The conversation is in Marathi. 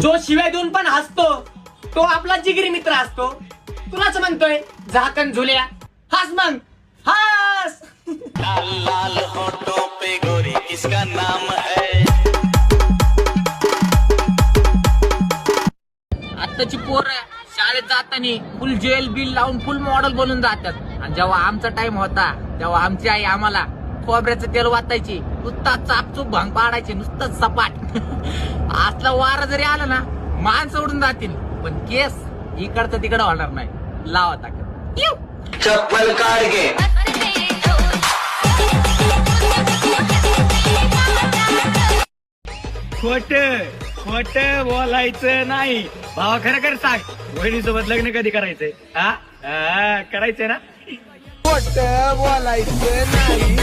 जो शिवाय देऊन पण हसतो तो आपला जिगरी मित्र असतो. तुलाच म्हणतोय झाकण झुल्या, हस मग हस. लाल होठों पे गोरी किसका नाम है. आत्ताची पोरं शाळेत जाताना फुल जेल बिल लावून फुल मॉडेल बनून जातात. आणि जेव्हा आमचा टाइम होता तेव्हा आमची आई आम्हाला खोबऱ्याचं तेल वाचायची, नुसता चापचूप भांग पाडायची, नुसतं सपाट. असला वारा जरी आला ना मान सोडून जातील, पण केस इकडचं तिकडं होणार नाही. लावा ताकद. चप्पल काढ घे. खोट खोट बोलायचं नाही. भावा खरं खरं सांग, बहिणीसोबत लग्न कधी करायचंय? हा करायचंय ना? खोट बोलायचं नाही.